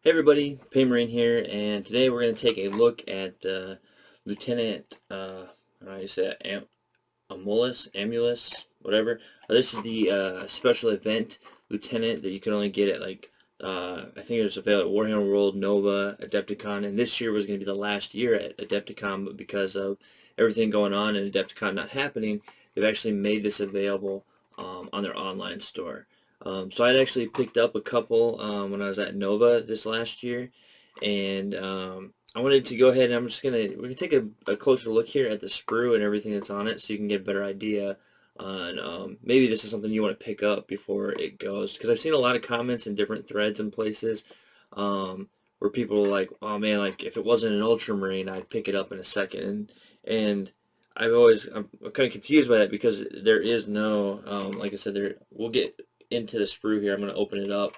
Hey everybody, Ultramarine here, and today we're going to take a look at Lieutenant, I don't know how you say it, Amulius, whatever. This is the special event Lieutenant that you can only get at I think it was available at Warhammer World, Nova, Adepticon, and this year was going to be the last year at Adepticon, but because of everything going on and Adepticon not happening, they've actually made this available on their online store. So I'd actually picked up a couple when I was at Nova this last year, and I wanted to go ahead and we're gonna take a closer look here at the sprue and everything that's on it, so you can get a better idea on maybe this is something you want to pick up before it goes, because I've seen a lot of comments in different threads and places where people are like, oh man, like if it wasn't an Ultramarine, I'd pick it up in a second, and I'm kind of confused by that because there is no like I said, we'll get into the sprue here. I'm going to open it up.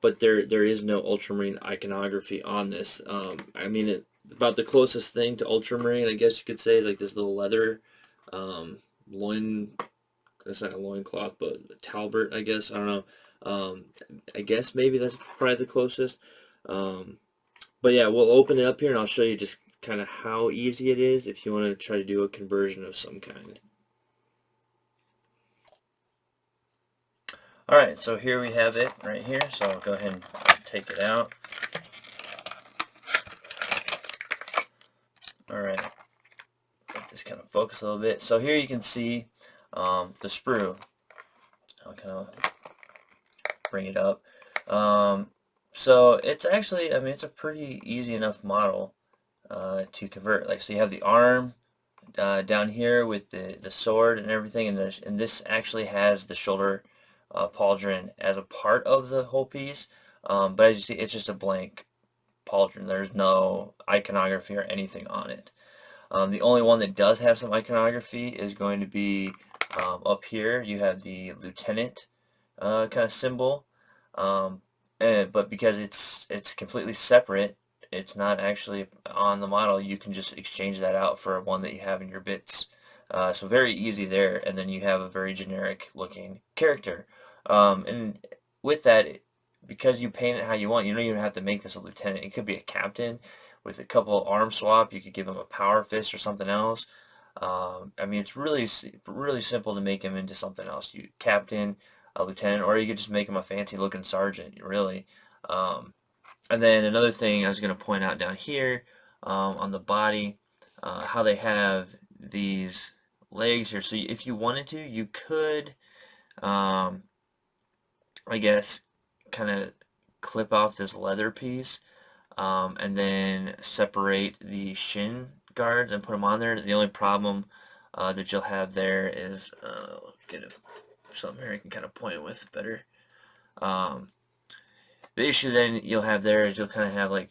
But there is no Ultramarine iconography on this. I mean, about the closest thing to Ultramarine, I guess you could say, is like this little leather loin. That's not a loincloth, but a talbert, I guess. I don't know. I guess maybe that's probably the closest. But yeah, we'll open it up here and I'll show you just kind of how easy it is if you want to try to do a conversion of some kind. Alright, so here we have it right here, so I'll go ahead and take it out. Alright, let this kind of focus a little bit. So here you can see the sprue. I'll kind of bring it up. So it's actually, I mean, it's a pretty easy enough model to convert. Like, so you have the arm down here with the sword and everything, and this actually has the shoulder pauldron as a part of the whole piece, but as you see, it's just a blank pauldron. There's no iconography or anything on it. The only one that does have some iconography is going to be up here. You have the lieutenant kind of symbol, but because it's completely separate, it's not actually on the model. You can just exchange that out for one that you have in your bits. So very easy there, and then you have a very generic looking character. And with that, because you paint it how you want, you don't even have to make this a lieutenant. It could be a captain with a couple arm swap. You could give him a power fist or something else. I mean, it's really simple to make him into something else. You captain, a lieutenant, or you could just make him a fancy looking sergeant, really. And then another thing I was going to point out down here on the body, how they have these legs here. So if you wanted to, you could, I guess, kind of clip off this leather piece and then separate the shin guards and put them on there. The only problem that you'll have there is, get something here I can kind of point with better. The issue then you'll have there is you'll kind of have like,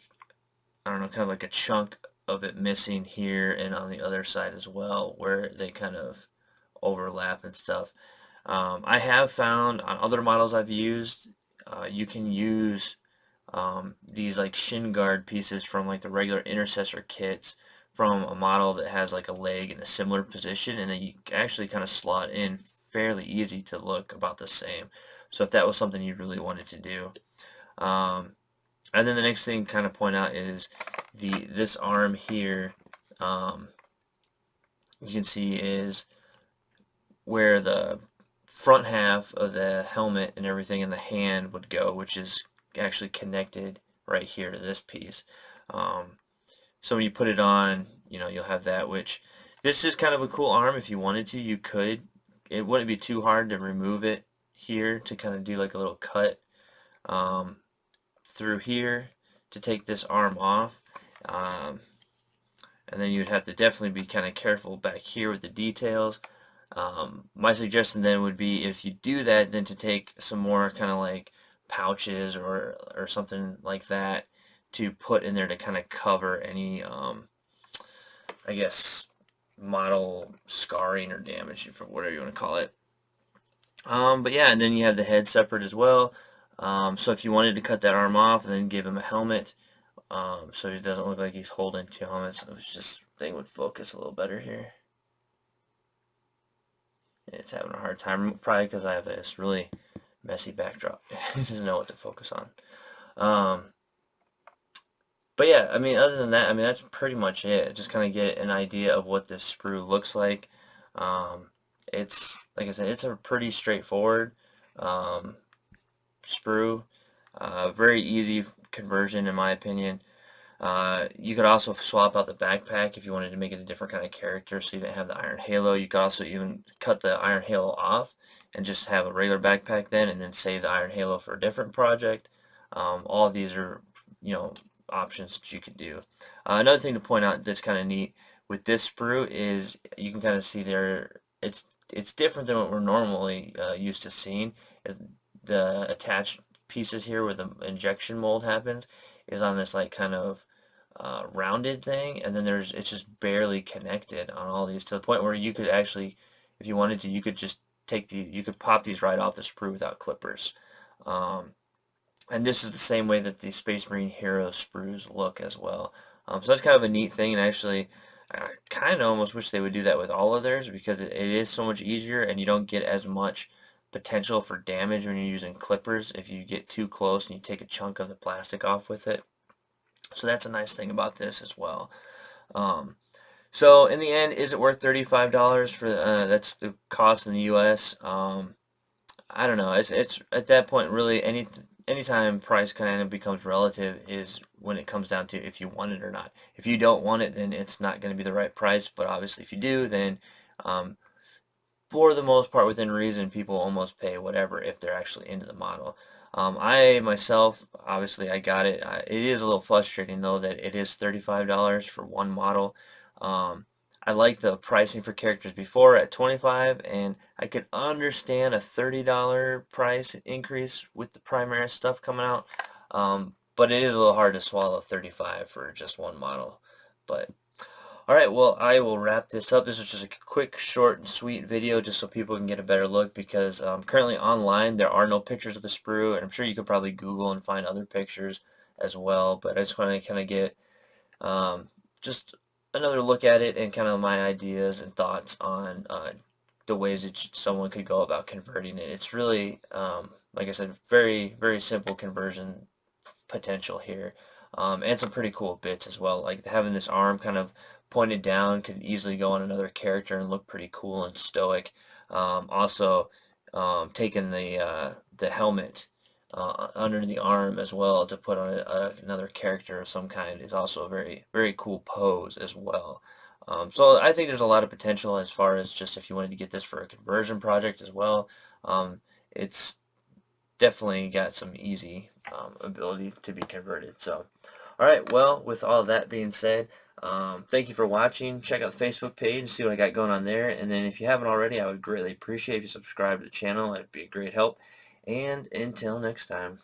I don't know, kind of like a chunk of it missing here and on the other side as well, where they kind of overlap and stuff. I have found on other models I've used, you can use these like shin guard pieces from like the regular intercessor kits from a model that has like a leg in a similar position, and then you actually kind of slot in fairly easy to look about the same. So if that was something you really wanted to do. And then the next thing kind of point out is this arm here, you can see is where the front half of the helmet and everything in the hand would go, which is actually connected right here to this piece. So when you put it on, you know, you'll have that, which this is kind of a cool arm. If you wanted to, you could. It wouldn't be too hard to remove it here to kind of do like a little cut through here to take this arm off. And then you'd have to definitely be kind of careful back here with the details. My suggestion then would be, if you do that, then to take some more kind of like pouches or something like that to put in there to kind of cover any I guess model scarring or damage, for whatever you want to call it. But yeah, and then you have the head separate as well. So if you wanted to cut that arm off and then give him a helmet, so it doesn't look like he's holding two helmets, it was just thing would focus a little better here. It's having a hard time, probably because I have this really messy backdrop. It doesn't know what to focus on. But yeah, I mean, other than that, I mean, that's pretty much it. Just kind of get an idea of what this sprue looks like. Um, it's, like I said, it's a pretty straightforward um, sprue. Very easy conversion, in my opinion. You could also swap out the backpack if you wanted to make it a different kind of character, so you didn't have the iron halo. You could also even cut the iron halo off and just have a regular backpack then, and then save the iron halo for a different project. All of these are, you know, options that you could do. Another thing to point out that's kind of neat with this sprue is you can kind of see there it's different than what we're normally used to seeing. Is the attached pieces here where the injection mold happens is on this like kind of rounded thing, and then it's just barely connected on all these, to the point where you could actually, if you wanted to, you could just you could pop these right off the sprue without clippers. Um, and this is the same way that the Space Marine Hero sprues look as well. So that's kind of a neat thing, and actually I kind of almost wish they would do that with all of theirs, because it is so much easier and you don't get as much potential for damage when you're using clippers if you get too close and you take a chunk of the plastic off with it. So that's a nice thing about this as well. Um, so in the end, is it worth $35 for that's the cost in the U.S.? I don't know. It's at that point really anytime price kind of becomes relative is when it comes down to if you want it or not. If you don't want it, then it's not going to be the right price. But obviously, if you do, then um, for the most part, within reason, people almost pay whatever if they're actually into the model. I myself, obviously, I got it. It is a little frustrating though that it is $35 for one model. Um, I like the pricing for characters before at 25, and I could understand a $30 price increase with the Primaris stuff coming out. But it is a little hard to swallow 35 for just one model. But alright, well, I will wrap this up. This is just a quick, short, and sweet video just so people can get a better look, because currently online there are no pictures of the sprue, and I'm sure you could probably Google and find other pictures as well, but I just want to kind of get just another look at it and kind of my ideas and thoughts on the ways that someone could go about converting it. It's really, like I said, very, very simple conversion potential here. And some pretty cool bits as well, like having this arm kind of pointed down could easily go on another character and look pretty cool and stoic. Also, taking the helmet under the arm as well to put on another character of some kind is also a very, very cool pose as well. So I think there's a lot of potential as far as just if you wanted to get this for a conversion project as well. It's definitely got some easy ability to be converted. So, alright, well, with all of that being said, thank you for watching. Check out the Facebook page and see what I got going on there. And then if you haven't already, I would greatly appreciate if you subscribe to the channel. It'd be a great help. And until next time.